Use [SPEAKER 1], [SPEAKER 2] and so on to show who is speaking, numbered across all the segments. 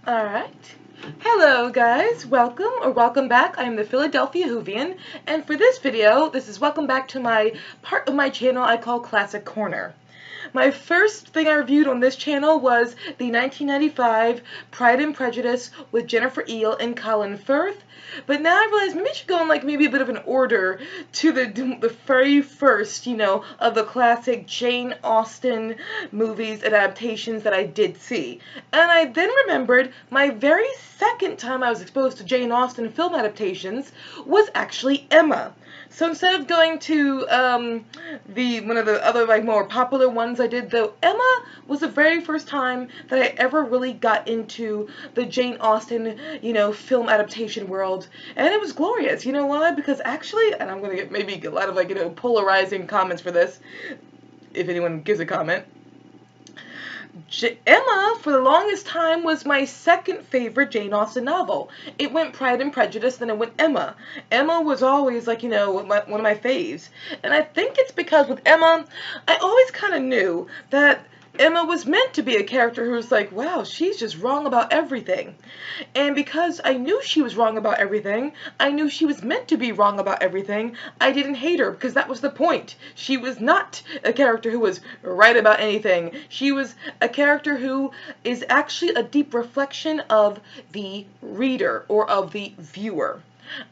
[SPEAKER 1] Alright. Hello guys, welcome back. I am the Philadelphia Whovian, and for this video, this is welcome back to my part of my channel I call Classic Corner. My first thing I reviewed on this channel was the 1995 Pride and Prejudice with Jennifer Ehle and Colin Firth, but now I realize maybe I should go in maybe a bit of an order to the very first, of the classic Jane Austen movies adaptations that I did see. And I then remembered my very second time I was exposed to Jane Austen film adaptations was actually Emma. So instead of going to one of the other more popular ones I did, though, Emma was the very first time that I ever really got into the Jane Austen, film adaptation world, and it was glorious. You know why? Because actually, and I'm gonna get maybe a lot of polarizing comments for this, if anyone gives a comment. Emma, for the longest time, was my second favorite Jane Austen novel. It went Pride and Prejudice, then it went Emma. Emma was always, one of my faves. And I think it's because with Emma, I always kind of knew that Emma was meant to be a character who was like, wow, she's just wrong about everything. And because I knew she was wrong about everything, I knew she was meant to be wrong about everything, I didn't hate her, because that was the point. She was not a character who was right about anything. She was a character who is actually a deep reflection of the reader, or of the viewer.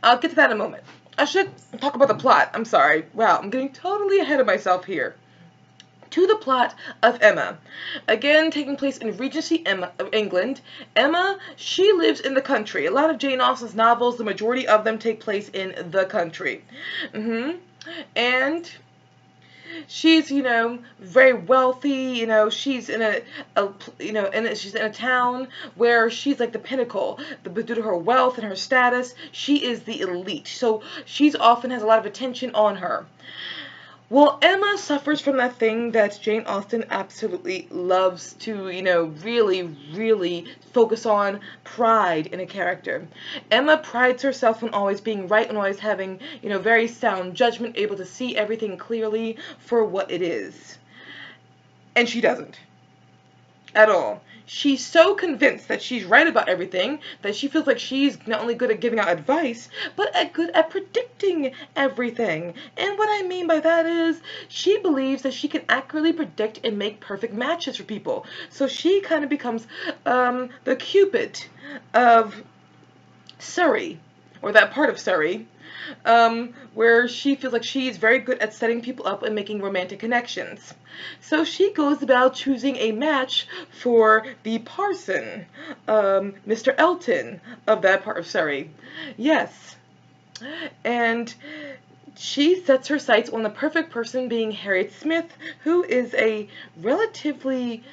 [SPEAKER 1] I'll get to that in a moment. I should talk about the plot. I'm sorry. Wow, I'm getting totally ahead of myself here. To the plot of Emma. Again, taking place in Regency England. Emma, she lives in the country. A lot of Jane Austen's novels, the majority of them take place in the country. And she's, very wealthy, she's in she's in a town where she's like the pinnacle. Due to her wealth and her status, she is the elite. So she's often has a lot of attention on her. Well, Emma suffers from that thing that Jane Austen absolutely loves to, really, really focus on: pride in a character. Emma prides herself on always being right and always having, very sound judgment, able to see everything clearly for what it is. And she doesn't. At all. She's so convinced that she's right about everything that she feels like she's not only good at giving out advice, but good at predicting everything. And what I mean by that is she believes that she can accurately predict and make perfect matches for people. So she kind of becomes the Cupid of Surrey, or that part of Surrey, where she feels like she's very good at setting people up and making romantic connections. So she goes about choosing a match for the parson, Mr. Elton, of that part of Surrey. Yes. And she sets her sights on the perfect person, being Harriet Smith, who is a relatively,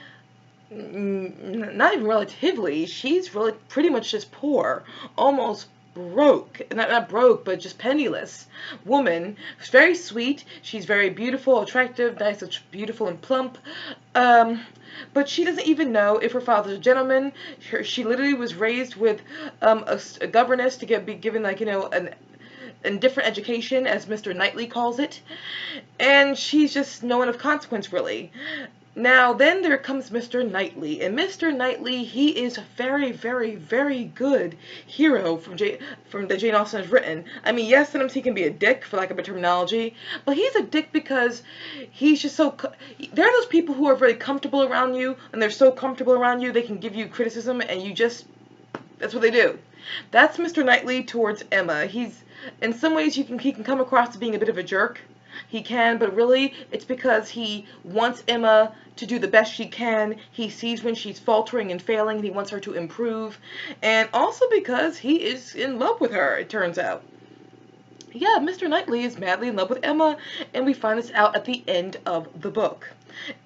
[SPEAKER 1] not even relatively, she's really pretty much just poor, almost broke, not broke, but just penniless woman. She's very sweet, she's very beautiful, attractive, nice, beautiful and plump, but she doesn't even know if her father's a gentleman. She literally was raised with a governess to be given a different education, as Mr. Knightley calls it, and she's just no one of consequence, really. Now, then there comes Mr. Knightley, and Mr. Knightley, he is a very, very, very good hero from that Jane Austen has written. I mean, yes, sometimes he can be a dick, for lack of a terminology, but he's a dick because he's just so... There are those people who are very comfortable around you, and they're so comfortable around you, they can give you criticism, and you just... That's what they do. That's Mr. Knightley towards Emma. He's... In some ways, he can come across as being a bit of a jerk. He can, but really, it's because he wants Emma to do the best she can. He sees when she's faltering and failing, and he wants her to improve. And also because he is in love with her, it turns out. Yeah, Mr. Knightley is madly in love with Emma, and we find this out at the end of the book.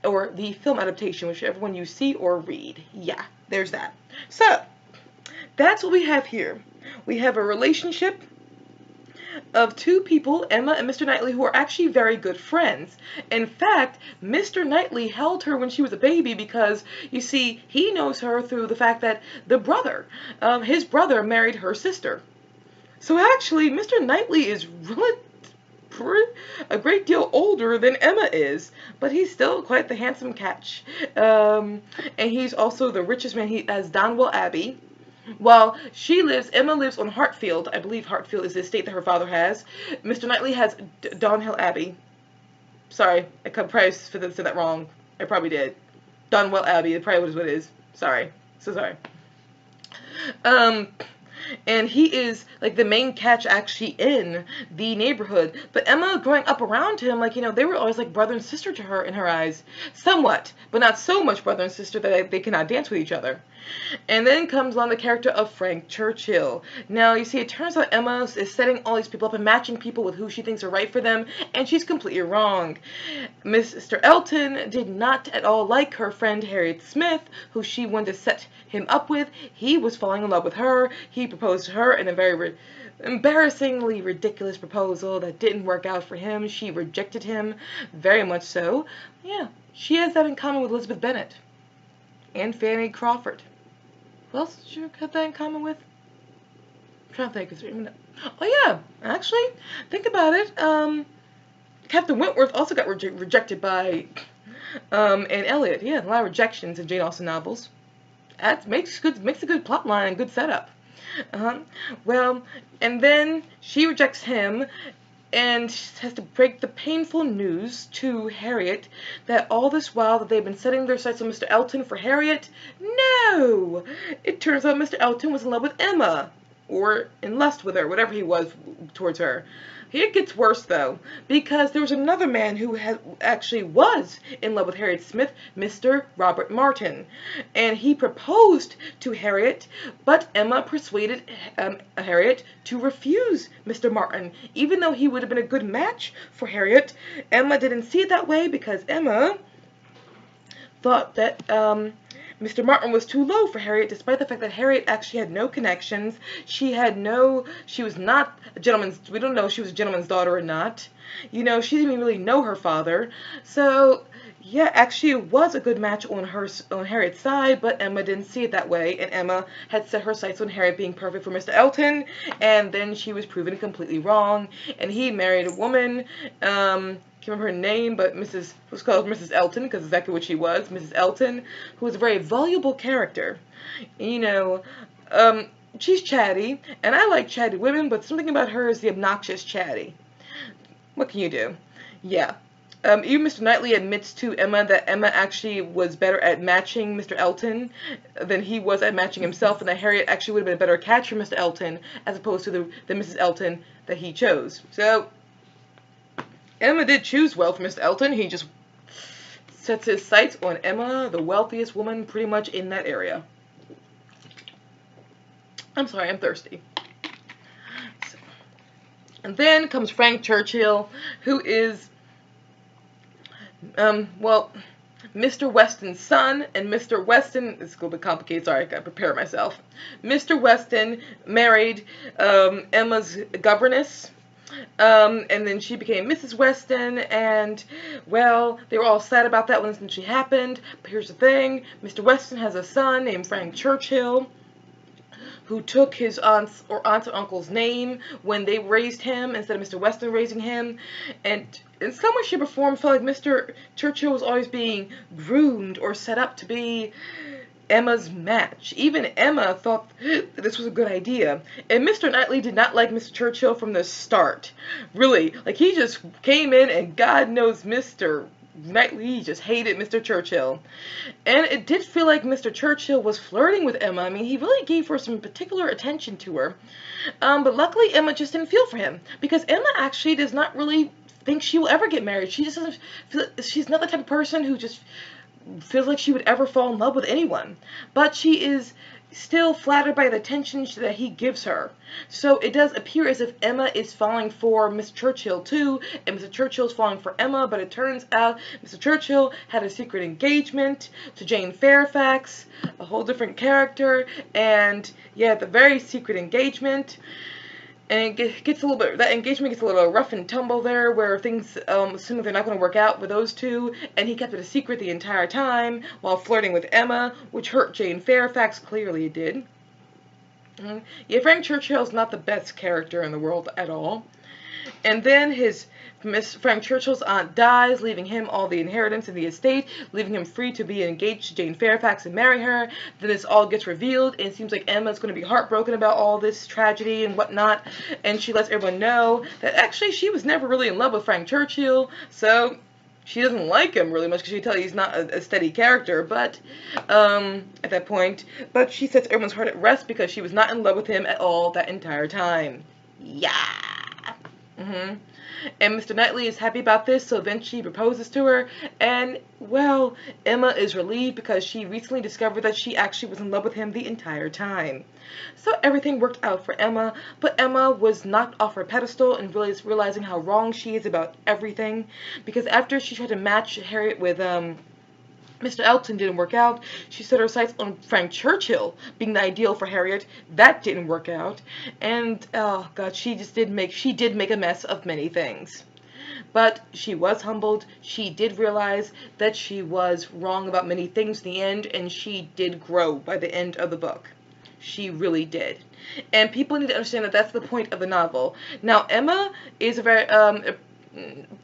[SPEAKER 1] Or the film adaptation, whichever one you see or read. Yeah, there's that. So, that's what we have here. We have a relationship of two people, Emma and Mr. Knightley, who are actually very good friends. In fact, Mr. Knightley held her when she was a baby because, you see, he knows her through the fact that his brother married her sister. So actually, Mr. Knightley is really a great deal older than Emma is, but he's still quite the handsome catch. And he's also the richest man. He has Donwell Abbey. While Emma lives on Hartfield. I believe Hartfield is the estate that her father has. Mr. Knightley has Donhill Abbey. Sorry, I probably said that wrong. I probably did. Donwell Abbey, it probably was what it is. Sorry. So sorry. And he is like the main catch actually in the neighborhood. But Emma, growing up around him, like, you know, they were always like brother and sister to her in her eyes. Somewhat, but not so much brother and sister that they cannot dance with each other. And then comes along the character of Frank Churchill. Now, you see, it turns out Emma is setting all these people up and matching people with who she thinks are right for them, and she's completely wrong. Mr. Elton did not at all like her friend Harriet Smith, who she wanted to set him up with. He was falling in love with her. He proposed to her in a very embarrassingly ridiculous proposal that didn't work out for him. She rejected him, very much so. Yeah, she has that in common with Elizabeth Bennet and Fanny Crawford. Who else did you have that in common with? I'm trying to think. Oh yeah, actually, think about it. Captain Wentworth also got rejected by Anne Elliot. Yeah, a lot of rejections in Jane Austen novels. That makes a good plot line and good setup. Well, and then she rejects him and has to break the painful news to Harriet that all this while that they've been setting their sights on Mr. Elton for Harriet, no! It turns out Mr. Elton was in love with Emma, or in lust with her, whatever he was towards her. It gets worse, though, because there was another man who actually was in love with Harriet Smith, Mr. Robert Martin. And he proposed to Harriet, but Emma persuaded Harriet to refuse Mr. Martin. Even though he would have been a good match for Harriet, Emma didn't see it that way because Emma thought that Mr. Martin was too low for Harriet, despite the fact that Harriet actually had no connections. She was not a gentleman's, we don't know if she was a gentleman's daughter or not. You know, she didn't even really know her father. So, yeah, actually it was a good match on Harriet's side, but Emma didn't see it that way, and Emma had set her sights on Harriet being perfect for Mr. Elton, and then she was proven completely wrong, and he married a woman, can't remember her name, but was called Mrs. Elton, because exactly what she was, Mrs. Elton, who was a very voluble character. You know, she's chatty, and I like chatty women, but something about her is the obnoxious chatty. What can you do? Yeah. Even Mr. Knightley admits to Emma that Emma actually was better at matching Mr. Elton than he was at matching himself, and that Harriet actually would have been a better catch for Mr. Elton as opposed to the Mrs. Elton that he chose. So, Emma did choose well for Mr. Elton. He just sets his sights on Emma, the wealthiest woman pretty much in that area. I'm sorry, I'm thirsty. So, and then comes Frank Churchill, who is, well, Mr. Weston's son, and Mr. Weston, it's a little bit complicated, sorry, I gotta prepare myself. Mr. Weston married Emma's governess, and then she became Mrs. Weston, and, well, they were all sad about that when this actually happened, but here's the thing, Mr. Weston has a son named Frank Churchill, who took his aunt's or uncle's name when they raised him instead of Mr. Weston raising him, and in some way, shape, or form, felt like Mr. Churchill was always being groomed or set up to be Emma's match. Even Emma thought that this was a good idea. And Mr. Knightley did not like Mr. Churchill from the start. Really. Like, he just came in and God knows Mr. Knightley just hated Mr. Churchill. And it did feel like Mr. Churchill was flirting with Emma. I mean, he really gave her some particular attention to her. But luckily, Emma just didn't feel for him. Because Emma actually does not really think she will ever get married. She just doesn't feel, she's not the type of person who just feels like she would ever fall in love with anyone. But she is still flattered by the attention that he gives her. So it does appear as if Emma is falling for Mr. Churchill too, and Mr. Churchill's falling for Emma, but it turns out Mr. Churchill had a secret engagement to Jane Fairfax, a whole different character, and yeah, the very secret engagement. And it gets a little bit, that engagement gets a little rough and tumble there, where things assume that they're not going to work out with those two, and he kept it a secret the entire time, while flirting with Emma, which hurt Jane Fairfax, clearly it did. Yeah, Frank Churchill's not the best character in the world at all. And then Miss Frank Churchill's aunt dies, leaving him all the inheritance in the estate, leaving him free to be engaged to Jane Fairfax and marry her. Then this all gets revealed, and it seems like Emma's going to be heartbroken about all this tragedy and whatnot, and she lets everyone know that actually she was never really in love with Frank Churchill, so she doesn't like him really much because she can tell he's not a steady character, but at that point, but she sets everyone's heart at rest because she was not in love with him at all that entire time. Yeah. And Mr. Knightley is happy about this, so eventually he proposes to her, and, well, Emma is relieved because she recently discovered that she actually was in love with him the entire time. So everything worked out for Emma, but Emma was knocked off her pedestal and realizing how wrong she is about everything, because after she tried to match Harriet with, Mr. Elton didn't work out. She set her sights on Frank Churchill being the ideal for Harriet. That didn't work out. And, oh God, she did make a mess of many things. But she was humbled. She did realize that she was wrong about many things in the end, and she did grow by the end of the book. She really did. And people need to understand that that's the point of the novel. Now, Emma is a very,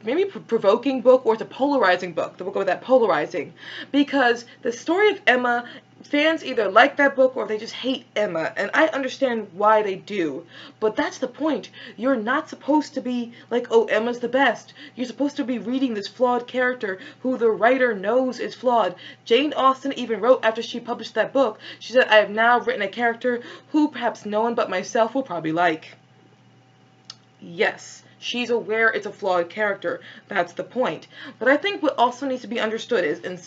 [SPEAKER 1] maybe provoking book, or it's a polarizing book. We'll go with that, polarizing, because the story of Emma, fans either like that book or they just hate Emma, and I understand why they do, but that's the point. You're not supposed to be like, oh, Emma's the best. You're supposed to be reading this flawed character who the writer knows is flawed. Jane Austen even wrote after she published that book, she said, I have now written a character who perhaps no one but myself will probably like. Yes. She's aware it's a flawed character. That's the point. But I think what also needs to be understood is, and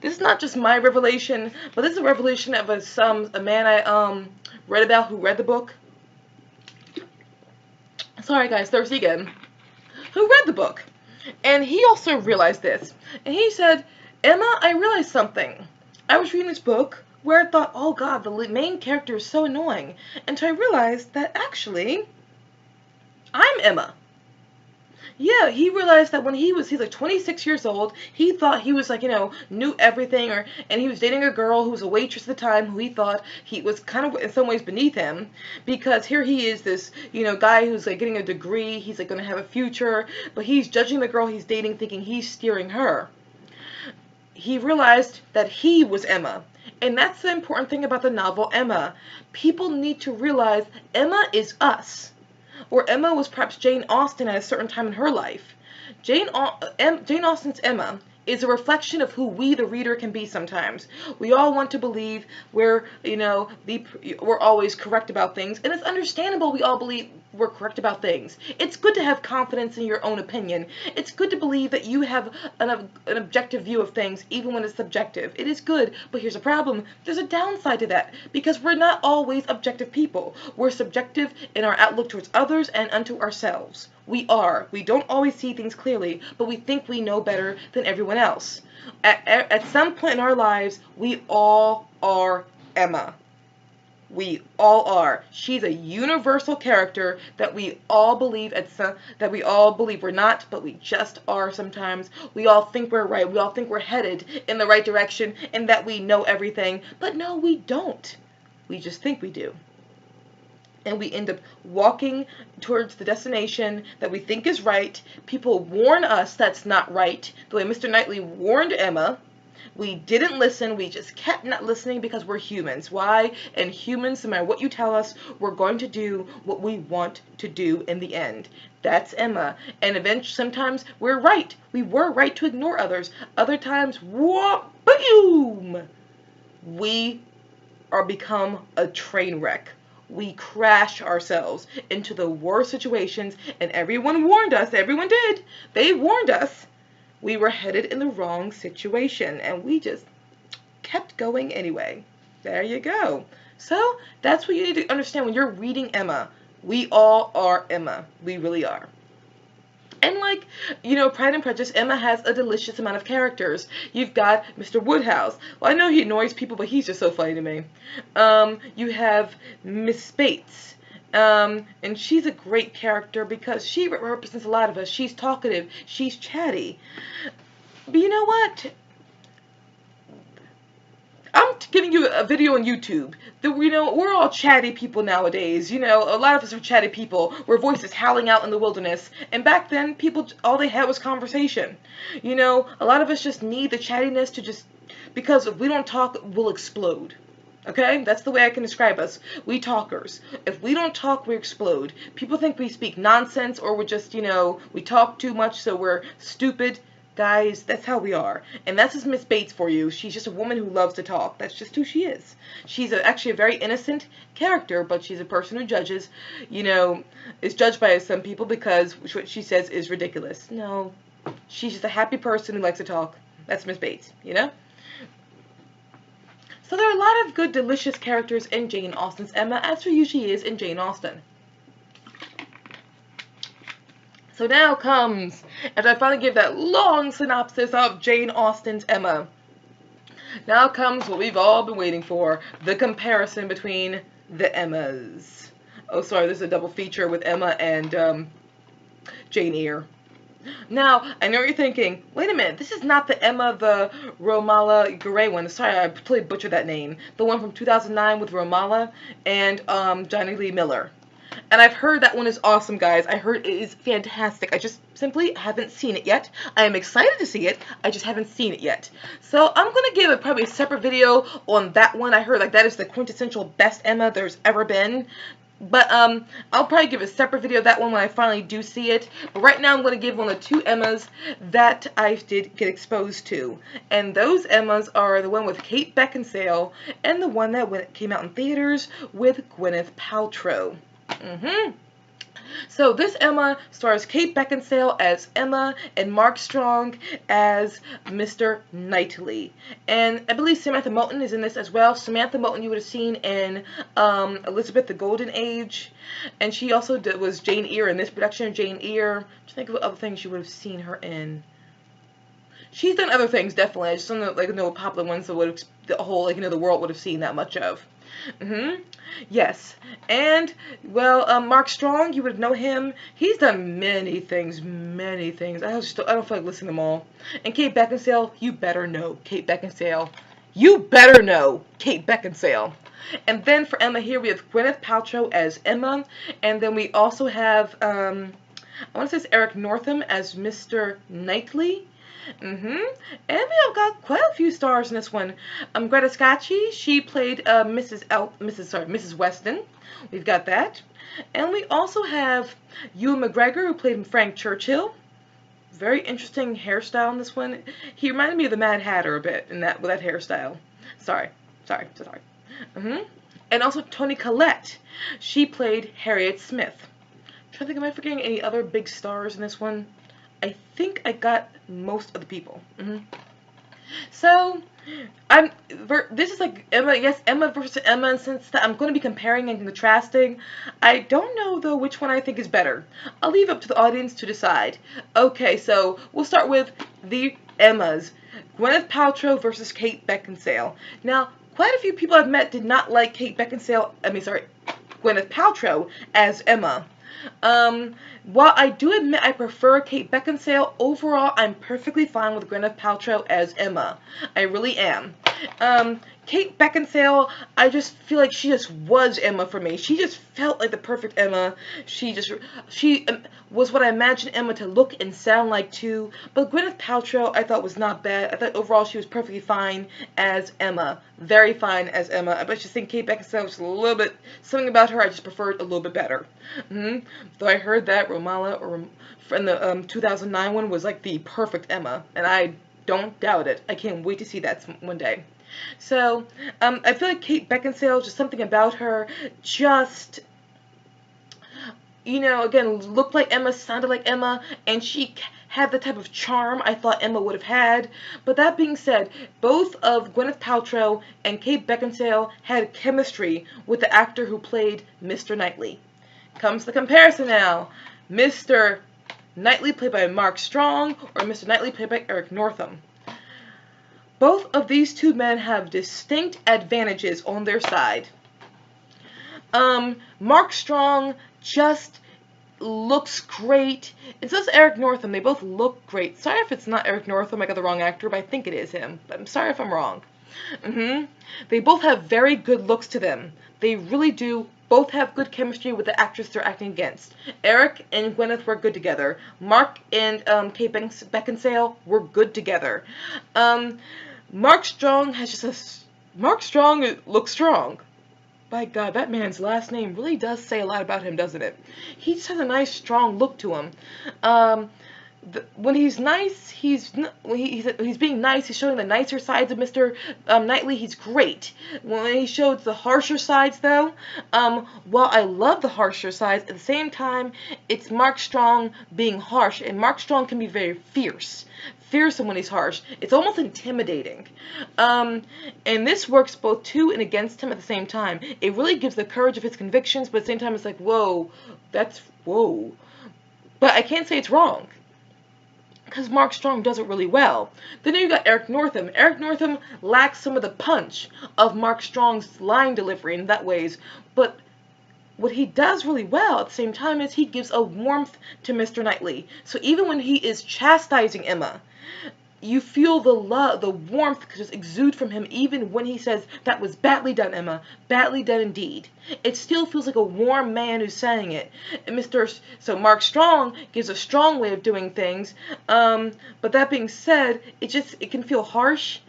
[SPEAKER 1] this is not just my revelation, but this is a revelation of a man I read about who read the book. Sorry guys, thirsty again. Who read the book. And he also realized this. And he said, Emma, I realized something. I was reading this book where I thought, oh God, the main character is so annoying. Until I realized that actually, I'm Emma. Yeah, he realized that when he's like 26 years old, he thought he was like, knew everything, and he was dating a girl who was a waitress at the time who he thought he was kind of in some ways beneath him, because here he is, this, guy who's like getting a degree, he's like going to have a future, but he's judging the girl he's dating thinking he's steering her. He realized that he was Emma. And that's the important thing about the novel Emma. People need to realize Emma is us. Or Emma was perhaps Jane Austen at a certain time in her life. Jane Austen's Emma is a reflection of who we, the reader, can be sometimes. We all want to believe we're always correct about things, and it's understandable we all believe we're correct about things. It's good to have confidence in your own opinion. It's good to believe that you have an objective view of things, even when it's subjective. It is good, but here's a problem. There's a downside to that, because we're not always objective people. We're subjective in our outlook towards others and unto ourselves. We are. We don't always see things clearly, but we think we know better than everyone else. At some point in our lives, we all are Emma. We all are. She's a universal character that we all believe we're not, but we just are sometimes. We all think we're right. We all think we're headed in the right direction and that we know everything, but no, we don't. We just think we do. And we end up walking towards the destination that we think is right. People warn us that's not right, the way Mr. Knightley warned Emma. We didn't listen. We just kept not listening because we're humans. Why? And humans, no matter what you tell us, we're going to do what we want to do in the end. That's Emma. And eventually, sometimes we're right. We were right to ignore others. Other times, boom! We are become a train wreck. We crash ourselves into the worst situations, and everyone warned us. Everyone did. They warned us. We were headed in the wrong situation, and we just kept going anyway. There you go. So that's what you need to understand when you're reading Emma. We all are Emma. We really are. And like, Pride and Prejudice, Emma has a delicious amount of characters. You've got Mr. Woodhouse. Well, I know he annoys people, but he's just so funny to me. You have Miss Bates. And she's a great character because she represents a lot of us. She's talkative. She's chatty. But you know what? I'm giving you a video on YouTube. We're all chatty people nowadays. A lot of us are chatty people. We're voices howling out in the wilderness. And back then, people, all they had was conversation. A lot of us just need the chattiness to just, because if we don't talk, we'll explode. Okay? That's the way I can describe us. We talkers. If we don't talk, we explode. People think we speak nonsense, or we're just, we talk too much, so we're stupid. Guys, that's how we are. And that's just Miss Bates for you. She's just a woman who loves to talk. That's just who she is. She's actually a very innocent character, but she's a person who judges, is judged by some people because what she says is ridiculous. No, she's just a happy person who likes to talk. That's Miss Bates, So there are a lot of good, delicious characters in Jane Austen's Emma, as there usually is in Jane Austen. So now comes, as I finally give that long synopsis of Jane Austen's Emma, now comes what we've all been waiting for, the comparison between the Emmas. Oh, sorry, this is a double feature with Emma and Jane Eyre. Now, I know you're thinking, wait a minute, this is not the Emma, the Romola Garai one. Sorry, I totally butchered that name. The one from 2009 with Romola and Johnny Lee Miller. And I've heard that one is awesome, guys. I heard it is fantastic. I just simply haven't seen it yet. I am excited to see it. I just haven't seen it yet. So I'm going to give it probably a separate video on that one. I heard like that is the quintessential best Emma there's ever been. But I'll probably give a separate video of that one when I finally do see it. But right now I'm going to give one of the two Emmas that I did get exposed to. And those Emmas are the one with Kate Beckinsale and the one that came out in theaters with Gwyneth Paltrow. So this Emma stars Kate Beckinsale as Emma and Mark Strong as Mr. Knightley. And I believe Samantha Moulton is in this as well. Samantha Moulton you would have seen in Elizabeth the Golden Age. And she also was Jane Eyre in this production of Jane Eyre. Just think of other things you would have seen her in. She's done other things, definitely. I just don't know popular ones that the whole, the world would have seen that much of. Yes. And, well, Mark Strong, you would know him. He's done many things, many things. I don't feel like listing them all. And Kate Beckinsale, you better know Kate Beckinsale. You better know Kate Beckinsale. And then for Emma here, we have Gwyneth Paltrow as Emma. And then we also have, I want to say it's Eric Northam as Mr. Knightley. And we have got quite a few stars in this one. Greta Scacchi, she played Mrs. Weston. We've got that. And we also have Ewan McGregor, who played Frank Churchill. Very interesting hairstyle in this one. He reminded me of the Mad Hatter a bit with that hairstyle. Sorry. And also Toni Collette. She played Harriet Smith. I'm trying to think, am I forgetting any other big stars in this one? I think I got most of the people. So, this is like Emma, yes, Emma versus Emma, and since I'm going to be comparing and contrasting, I don't know, though, which one I think is better. I'll leave it up to the audience to decide. Okay, so we'll start with the Emmas. Gwyneth Paltrow versus Kate Beckinsale. Now, quite a few people I've met did not like Gwyneth Paltrow as Emma. While I do admit I prefer Kate Beckinsale, overall I'm perfectly fine with Gwyneth Paltrow as Emma. I really am. Kate Beckinsale, I just feel like she just was Emma for me. She just felt like the perfect Emma. She was what I imagined Emma to look and sound like too. But Gwyneth Paltrow I thought was not bad. I thought overall she was perfectly fine as Emma. Very fine as Emma. I just think Kate Beckinsale was a little bit, something about her I just preferred a little bit better. Though I heard that Romola from the 2009 one was like the perfect Emma. And I don't doubt it. I can't wait to see that one day. So, I feel like Kate Beckinsale, just something about her, just, again, looked like Emma, sounded like Emma, and she had the type of charm I thought Emma would have had. But that being said, both of Gwyneth Paltrow and Kate Beckinsale had chemistry with the actor who played Mr. Knightley. Comes the comparison now. Mr. Knightley played by Mark Strong, or Mr. Knightley played by Eric Northam. Both of these two men have distinct advantages on their side. Mark Strong just looks great. And so does Eric Northam. They both look great. Sorry if it's not Eric Northam, I got the wrong actor, but I think it is him. But I'm sorry if I'm wrong. hmm They both have very good looks to them. They really do. Both have good chemistry with the actress they're acting against. Eric and Gwyneth were good together. Mark and Kate Beckinsale were good together. Um, Mark Strong has just Mark Strong looks strong. By God, that man's last name really does say a lot about him, doesn't it? He just has a nice, strong look to him. Um, when he's nice, when he's being nice. He's showing the nicer sides of Mr. Knightley. He's great. When he shows the harsher sides, though, while I love the harsher sides, at the same time, it's Mark Strong being harsh, and Mark Strong can be very fierce. Fearsome when he's harsh. It's almost intimidating. And this works both to and against him at the same time. It really gives the courage of his convictions, but at the same time, it's like, whoa, that's whoa. But I can't say it's wrong, because Mark Strong does it really well. Then you got Eric Northam. Eric Northam lacks some of the punch of Mark Strong's line delivery in that ways, but what he does really well at the same time is he gives a warmth to Mr. Knightley. So even when he is chastising Emma, you feel the love, the warmth just exude from him, even when he says, "That was badly done, Emma. Badly done indeed." It still feels like a warm man who's saying it. And so Mark Strong gives a strong way of doing things. But that being said, it can feel harsh.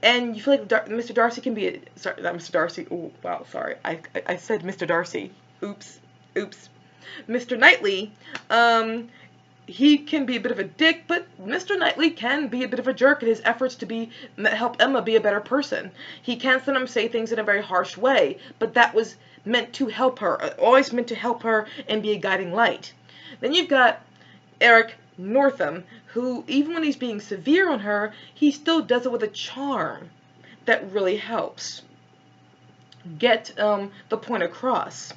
[SPEAKER 1] And you feel like Mr. Darcy can be sorry, not Mr. Darcy. Oh, wow, sorry. I said Mr. Darcy. Oops. Mr. Knightley, he can be a bit of a dick, but Mr. Knightley can be a bit of a jerk in his efforts to help Emma be a better person. He can sometimes say things in a very harsh way, but that was meant to help her, always meant to help her and be a guiding light. Then you've got Eric Northam, who, even when he's being severe on her, he still does it with a charm that really helps get the point across.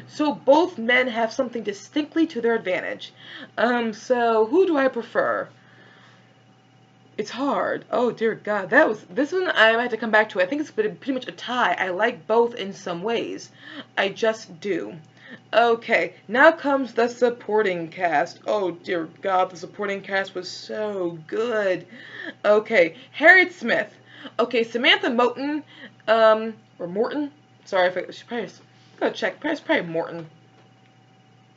[SPEAKER 1] So both men have something distinctly to their advantage. So who do I prefer? It's hard. Oh dear God, this one I have to come back to. I think it's pretty much a tie. I like both in some ways. I just do. Okay, now comes the supporting cast. Oh dear God, the supporting cast was so good. Okay, Harriet Smith. Okay, Samantha Moten, or Morton. Sorry if I should probably go check. Probably Morton.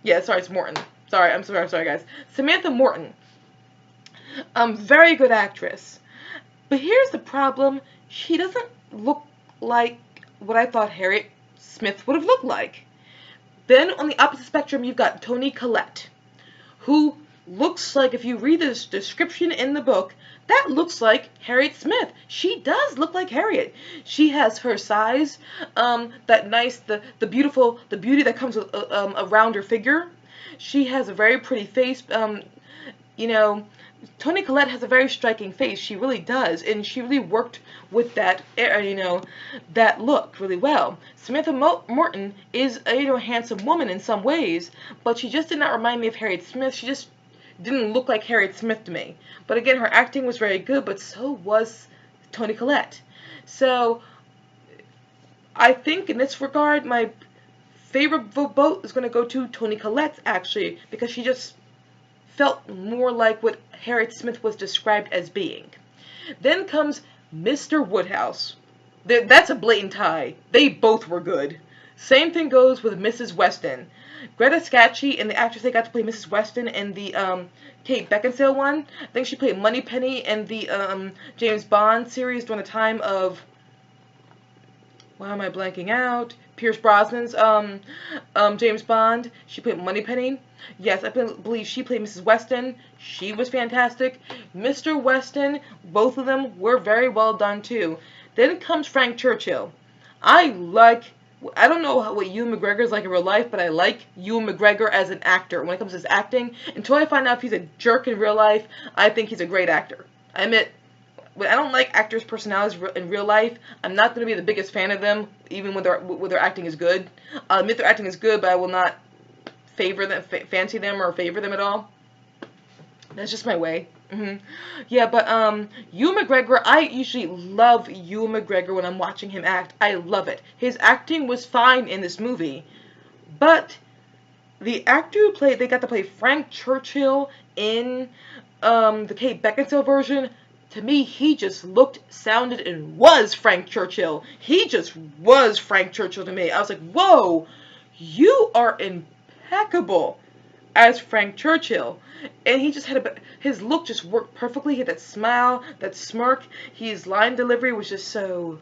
[SPEAKER 1] Yeah, sorry, it's Morton. Sorry, I'm sorry, guys. Samantha Morton. Very good actress. But here's the problem. She doesn't look like what I thought Harriet Smith would have looked like. Then on the opposite spectrum, you've got Toni Collette, who looks like, if you read this description in the book, that looks like Harriet Smith. She does look like Harriet. She has her size, that nice, the beauty that comes with, around her figure. She has a very pretty face. You know, Toni Collette has a very striking face. She really does, and she really worked with that, that look really well. Samantha Morton is a handsome woman in some ways, but she just did not remind me of Harriet Smith. She just didn't look like Harriet Smith to me. But again, her acting was very good, but so was Toni Collette. So I think in this regard, my favorite vote is going to go to Toni Collette, actually, because she just felt more like what Harriet Smith was described as being. Then comes Mr. Woodhouse. That's a blatant tie. They both were good. Same thing goes with Mrs. Weston. Greta Scacchi and the actress they got to play Mrs. Weston in the Kate Beckinsale one. I think she played Moneypenny in the James Bond series during the time of, why am I blanking out? Pierce Brosnan's James Bond. She played Moneypenny. Yes, I believe she played Mrs. Weston. She was fantastic. Mr. Weston, both of them were very well done too. Then comes Frank Churchill. I don't know what Ewan McGregor is like in real life, but I like Ewan McGregor as an actor when it comes to his acting. Until I find out if he's a jerk in real life, I think he's a great actor. I admit, when I don't like actors' personalities in real life, I'm not going to be the biggest fan of them, even when their acting is good. I'll admit their acting is good, but I will not fancy them or favor them at all. That's just my way. Yeah, but Ewan McGregor, I usually love Ewan McGregor when I'm watching him act. I love it. His acting was fine in this movie, but the actor they got to play Frank Churchill in the Kate Beckinsale version, to me, he just looked, sounded, and was Frank Churchill. He just was Frank Churchill to me. I was like, whoa, you are impeccable as Frank Churchill. And he just had his look just worked perfectly. He had that smile, that smirk. His line delivery was just so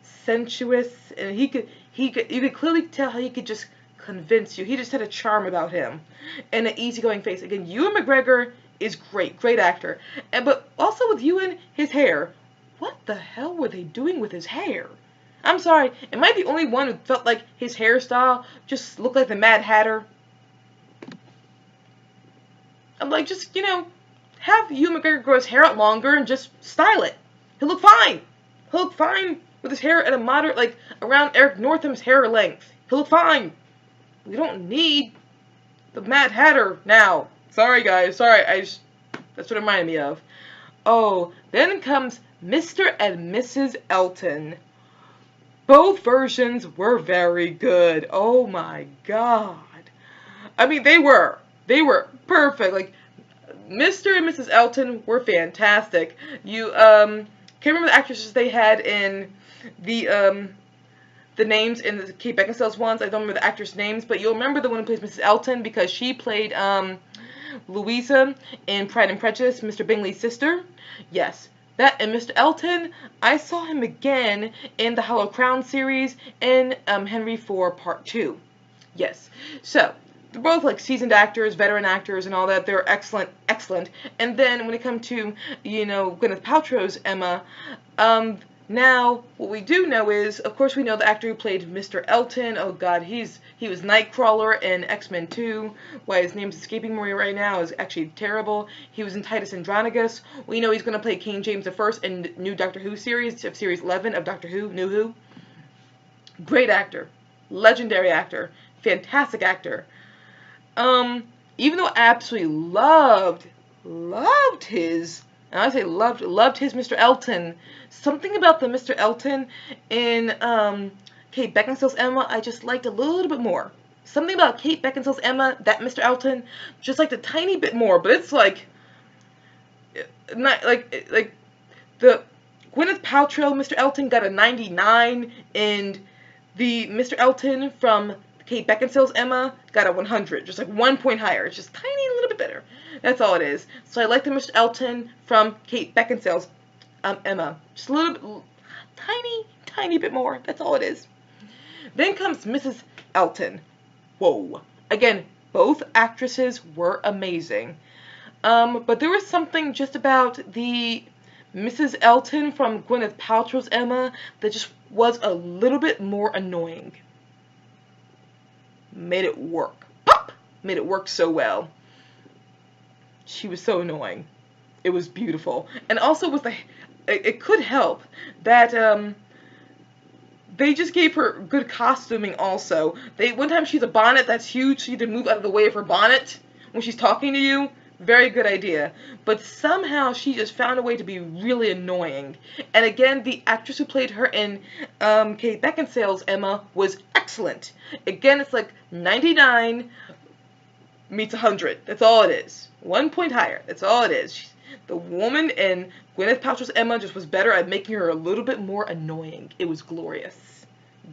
[SPEAKER 1] sensuous, and you could clearly tell how he could just convince you. He just had a charm about him and an easygoing face. Again, Ewan McGregor is great actor. But also with Ewan, his hair. What the hell were they doing with his hair? I'm sorry, am I the only one who felt like his hairstyle just looked like the Mad Hatter? I'm like, just, have Ewan McGregor grow his hair out longer and just style it. He'll look fine. He'll look fine with his hair at a moderate, like, around Eric Northam's hair length. He'll look fine. We don't need the Mad Hatter now. Sorry, guys. Sorry. That's what it reminded me of. Oh, then comes Mr. and Mrs. Elton. Both versions were very good. Oh my God. I mean, they were perfect. Like, Mr. and Mrs. Elton were fantastic. You can't remember the actresses they had in the names in the Kate Beckinsale's ones. I don't remember the actors' names, but you'll remember the one who plays Mrs. Elton because she played Louisa in Pride and Prejudice, Mr. Bingley's sister. Yes. That and Mr. Elton, I saw him again in the Hollow Crown series in Henry IV Part 2. Yes. So, they're both like seasoned actors, veteran actors, and all that. They're excellent. And then when it comes to, Gwyneth Paltrow's Emma, now what we do know is, of course, we know the actor who played Mr. Elton. Oh God, he was Nightcrawler in X-Men 2. Why his name's escaping me right now is actually terrible. He was in Titus Andronicus. We know he's going to play King James I in new Doctor Who series, series 11 of Doctor Who, New Who. Great actor, legendary actor, fantastic actor. Even though I absolutely loved his, and I say loved his Mr. Elton, something about the Mr. Elton in Kate Beckinsale's Emma I just liked a little bit more. Something about Kate Beckinsale's Emma, that Mr. Elton, just liked a tiny bit more, but it's like, not like the Gwyneth Paltrow Mr. Elton got a 99, and the Mr. Elton from Kate Beckinsale's Emma got a 100, just like 1 point higher. It's just tiny, a little bit better. That's all it is. So I like the Mr. Elton from Kate Beckinsale's Emma. Just a little bit, tiny bit more. That's all it is. Then comes Mrs. Elton. Whoa. Again, both actresses were amazing. But there was something just about the Mrs. Elton from Gwyneth Paltrow's Emma that just was a little bit more annoying. Made it work. Pop! Made it work so well. She was so annoying. It was beautiful. And also was it could help that they just gave her good costuming also. One time she's a bonnet that's huge, so you need to move out of the way of her bonnet when she's talking to you. Very good idea. But somehow she just found a way to be really annoying. And again, the actress who played her in Kate Beckinsale's Emma was excellent. Again, it's like 99 meets 100. That's all it is. 1 point higher. That's all it is. The woman in Gwyneth Paltrow's Emma just was better at making her a little bit more annoying. It was glorious.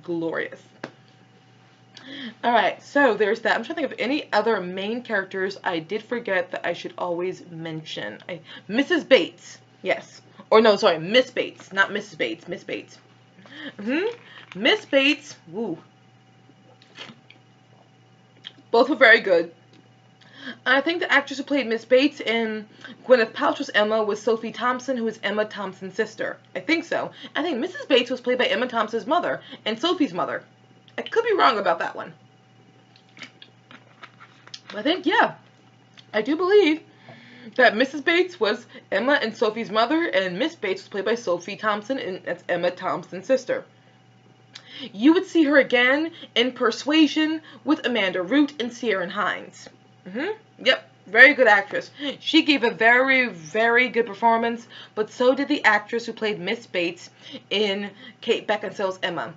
[SPEAKER 1] Glorious. Alright, so there's that. I'm trying to think of any other main characters I did forget that I should always mention. Mrs. Bates. Yes. Or no, sorry, Miss Bates. Not Mrs. Bates. Miss Bates. Miss Bates. Woo. Both were very good. I think the actress who played Miss Bates in Gwyneth Paltrow's Emma was Sophie Thompson, who is Emma Thompson's sister. I think so. I think Mrs. Bates was played by Emma Thompson's mother and Sophie's mother. I could be wrong about that one. But I think, yeah, I do believe that Mrs. Bates was Emma and Sophie's mother, and Miss Bates was played by Sophie Thompson, and that's Emma Thompson's sister. You would see her again in Persuasion with Amanda Root and Ciarán Hinds. Yep, very good actress. She gave a very, very good performance, but so did the actress who played Miss Bates in Kate Beckinsale's Emma.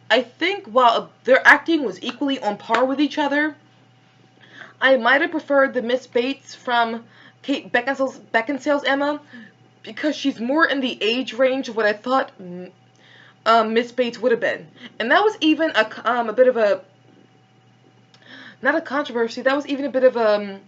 [SPEAKER 1] I think while their acting was equally on par with each other, I might have preferred the Miss Bates from Kate Beckinsale's Emma because she's more in the age range of what I thought Miss Bates would have been. And that was even a bit of a, not a controversy, that was even a bit of a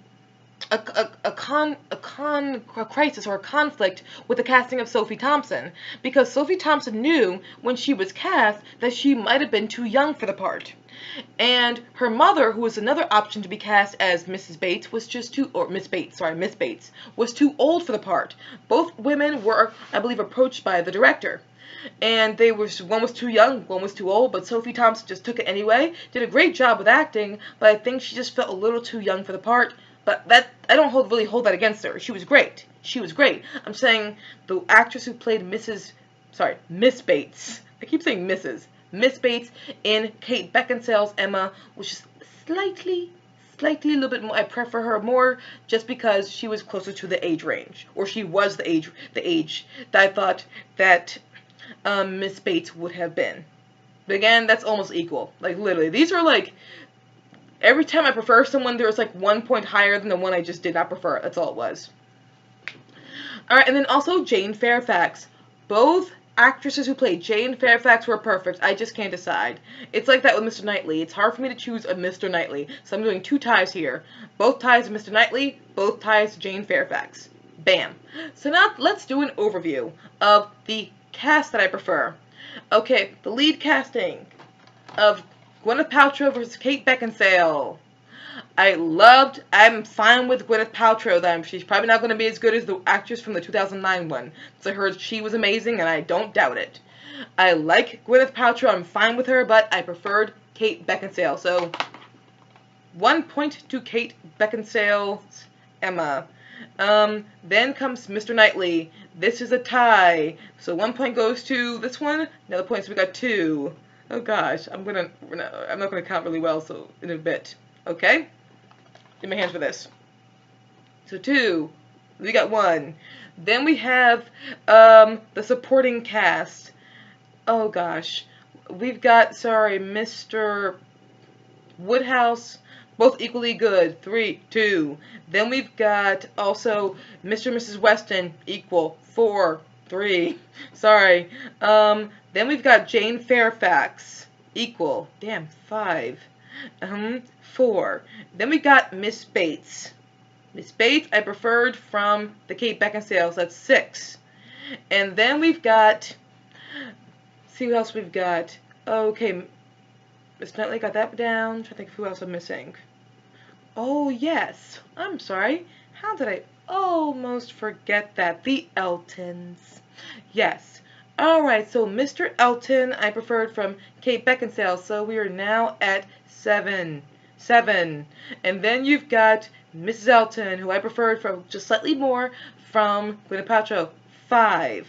[SPEAKER 1] crisis or a conflict with the casting of Sophie Thompson, because Sophie Thompson knew when she was cast that she might have been too young for the part. And her mother, who was another option to be cast as Mrs. Bates, was just too, or Miss Bates, sorry, Miss Bates, was too old for the part. Both women were, I believe, approached by the director. And one was too young, one was too old, but Sophie Thompson just took it anyway, did a great job with acting, but I think she just felt a little too young for the part. But that, I don't really hold that against her. She was great. She was great. I'm saying the actress who played Miss Bates. I keep saying Mrs. Miss Bates in Kate Beckinsale's Emma, which is slightly a little bit more. I prefer her more just because she was closer to the age range, or she was the age that I thought that Miss Bates would have been. But again, that's almost equal. Like literally, these are like, every time I prefer someone, there's like 1 point higher than the one I just did not prefer. That's all it was. Alright, and then also Jane Fairfax. Both actresses who played Jane Fairfax were perfect. I just can't decide. It's like that with Mr. Knightley. It's hard for me to choose a Mr. Knightley. So I'm doing 2 ties here. Both ties to Mr. Knightley, both ties to Jane Fairfax. Bam. So now let's do an overview of the cast that I prefer. Okay, the lead casting of Gwyneth Paltrow versus Kate Beckinsale. I'm fine with Gwyneth Paltrow. She's probably not going to be as good as the actress from the 2009 one. So I heard she was amazing, and I don't doubt it. I like Gwyneth Paltrow. I'm fine with her, but I preferred Kate Beckinsale. So 1 point to Kate Beckinsale's Emma. Then comes Mr. Knightley. This is a tie. So 1 point goes to this one. Another point, so we got 2. Oh gosh, I'm not gonna count really well, so in a bit. Okay? Give me hands for this. So 2. We got 1. Then we have the supporting cast. Oh gosh. We've got, Mr. Woodhouse, both equally good. 3, 2. Then we've got also Mr. and Mrs. Weston, equal. 4, 3. Sorry. Then we've got Jane Fairfax, equal. Damn, 5. 4. Then we got Miss Bates. Miss Bates I preferred from the Kate Beckinsale, so that's 6. And then we've got, see what else we've got. Okay, Miss Knightley, got that down. I'm trying to think of who else I'm missing. Oh, yes. I'm sorry. How did I almost forget that? The Eltons. Yes. Alright, so Mr. Elton I preferred from Kate Beckinsale, so we are now at 7. And then you've got Mrs. Elton, who I preferred from just slightly more from Gwyneth Paltrow, 5.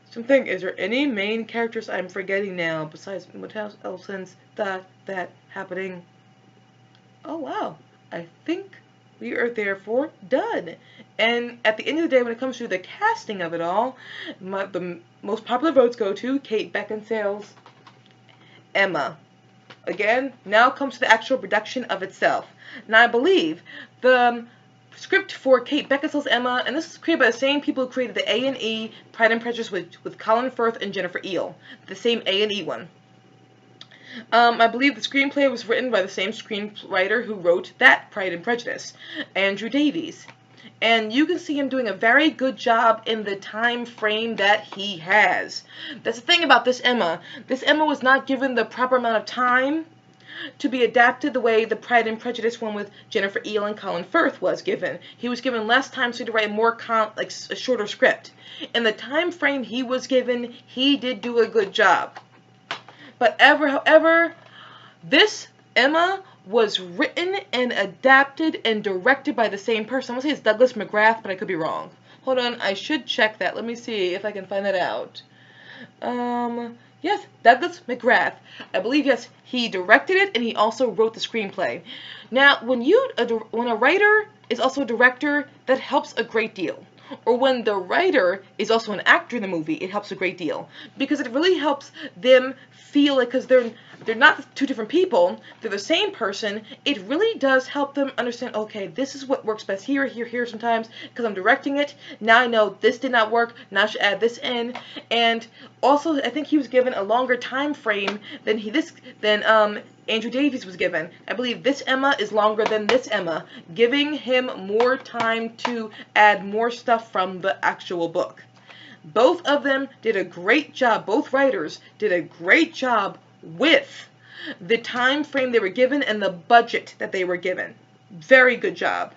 [SPEAKER 1] Something, is there any main characters I'm forgetting now besides Woodhouse, Elton's, that happening? Oh wow, I think we are therefore done. And at the end of the day, when it comes to the casting of it all, the most popular votes go to Kate Beckinsale's Emma. Again, now comes to the actual production of itself. Now I believe the script for Kate Beckinsale's Emma, and this is created by the same people who created the A&E Pride and Prejudice with Colin Firth and Jennifer Eel, the same A&E one. I believe the screenplay was written by the same screenwriter who wrote that Pride and Prejudice, Andrew Davies. And you can see him doing a very good job in the time frame that he has. That's the thing about this Emma. This Emma was not given the proper amount of time to be adapted the way the Pride and Prejudice one with Jennifer Eel and Colin Firth was given. He was given less time so to write a shorter script. In the time frame he was given, he did do a good job. But however, this Emma was written and adapted and directed by the same person. I'm going to say it's Douglas McGrath, but I could be wrong. Hold on, I should check that. Let me see if I can find that out. Yes, Douglas McGrath. I believe, yes, he directed it and he also wrote the screenplay. Now, when a writer is also a director, that helps a great deal. Or when the writer is also an actor in the movie, it helps a great deal. Because it really helps them feel like, because they're not two different people, they're the same person, it really does help them understand, okay, this is what works best here sometimes, because I'm directing it. Now I know this did not work, now I should add this in. And also, I think he was given a longer time frame than Andrew Davies was given. I believe this Emma is longer than this Emma, giving him more time to add more stuff from the actual book. Both of them did a great job. Both writers did a great job with the time frame they were given and the budget that they were given. Very good job.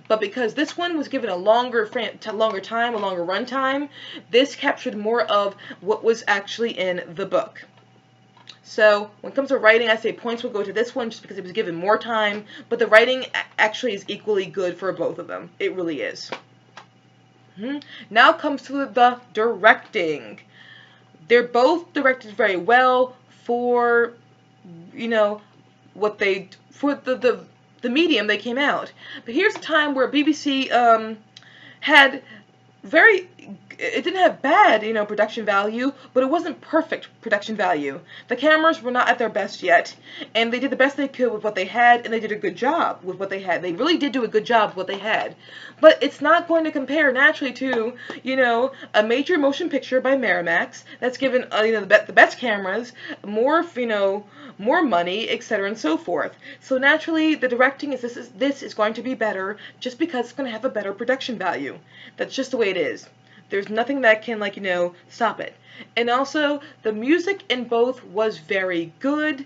[SPEAKER 1] But because this one was given a longer time, a longer run time, this captured more of what was actually in the book. So when it comes to writing, I say points will go to this one just because it was given more time, but the writing actually is equally good for both of them. It really is. Now comes to the directing. They're both directed very well for, what for the medium they came out. But here's a time where BBC had it didn't have bad, production value, but it wasn't perfect production value. The cameras were not at their best yet, and they did the best they could with what they had, and they did a good job with what they had. They really did do a good job with what they had. But it's not going to compare naturally to, a major motion picture by Miramax that's given, the best cameras, more, more money, etc. and so forth. So naturally, the directing this is going to be better just because it's going to have a better production value. That's just the way it is. There's nothing that can, stop it. And also, the music in both was very good,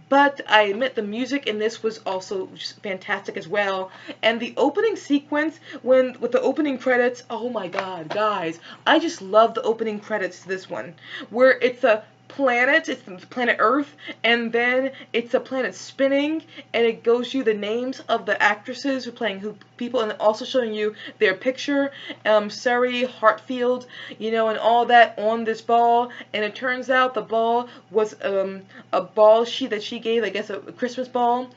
[SPEAKER 1] but I admit the music in this was also just fantastic as well. And the opening sequence, with the opening credits, oh my god, guys, I just love the opening credits to this one, where it's the planet Earth, and then it's a planet spinning, and it goes you the names of the actresses who are playing people, and also showing you their picture, Surrey, Hartfield, and all that on this ball. And it turns out the ball was a ball that she gave, I guess a Christmas ball,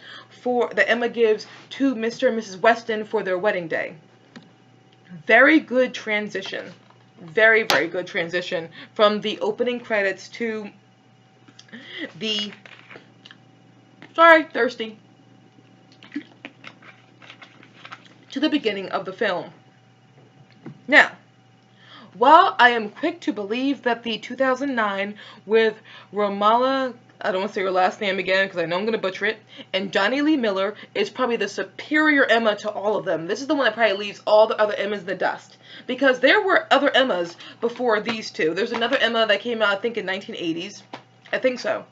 [SPEAKER 1] that Emma gives to Mr. and Mrs. Weston for their wedding day. Very good transition. Very, very good transition from the opening credits to the, to the beginning of the film. Now, while I am quick to believe that the 2009 with Romola, I don't want to say her last name again because I know I'm going to butcher it, and Johnny Lee Miller is probably the superior Emma to all of them. This is the one that probably leaves all the other Emmas in the dust. Because there were other Emmas before these two. There's another Emma that came out, I think, in 1980s. I think so.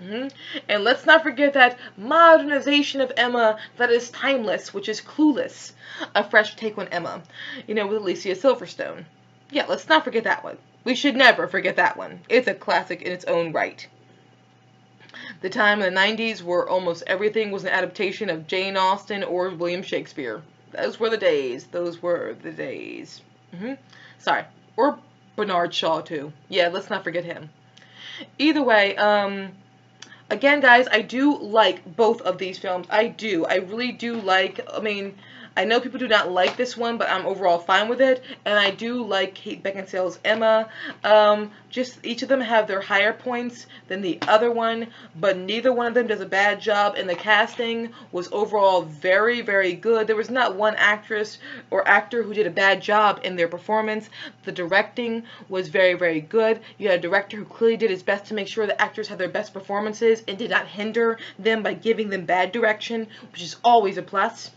[SPEAKER 1] And let's not forget that modernization of Emma that is timeless, which is Clueless. A fresh take on Emma. With Alicia Silverstone. Yeah, let's not forget that one. We should never forget that one. It's a classic in its own right. The time in the 90s where almost everything was an adaptation of Jane Austen or William Shakespeare. Those were the days. Those were the days. Sorry. Or Bernard Shaw, too. Yeah, let's not forget him. Either way, again, guys, I do like both of these films. I do. I really do like, I know people do not like this one, but I'm overall fine with it. And I do like Kate Beckinsale's Emma. Just each of them have their higher points than the other one, but neither one of them does a bad job. And the casting was overall very, very good. There was not one actress or actor who did a bad job in their performance. The directing was very, very good. You had a director who clearly did his best to make sure the actors had their best performances and did not hinder them by giving them bad direction, which is always a plus.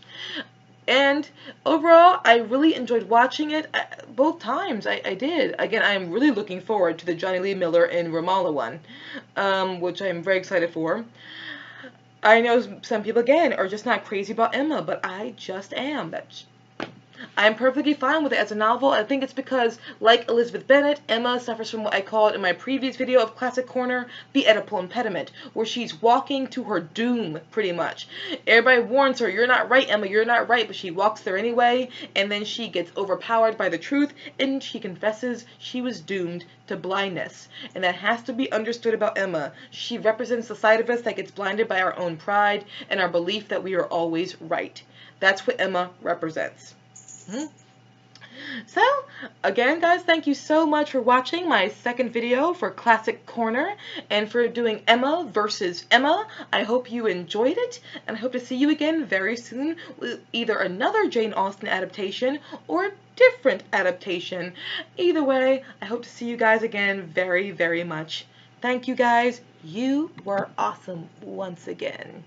[SPEAKER 1] And overall, I really enjoyed watching it both times. I did. Again, I am really looking forward to the Johnny Lee Miller and Romola one, which I am very excited for. I know some people, again, are just not crazy about Emma, but I just am. I'm perfectly fine with it as a novel. I think it's because, like Elizabeth Bennet, Emma suffers from what I called in my previous video of Classic Corner, the Oedipal impediment, where she's walking to her doom, pretty much. Everybody warns her, you're not right, Emma, you're not right, but she walks there anyway, and then she gets overpowered by the truth, and she confesses she was doomed to blindness. And that has to be understood about Emma. She represents the side of us that gets blinded by our own pride and our belief that we are always right. That's what Emma represents. So, Again, guys, thank you so much for watching my second video for Classic Corner and for doing Emma versus Emma. I hope you enjoyed it, and I hope to see you again very soon with either another Jane Austen adaptation or a different adaptation. Either way, I hope to see you guys again very, very much. Thank you, guys. You were awesome once again.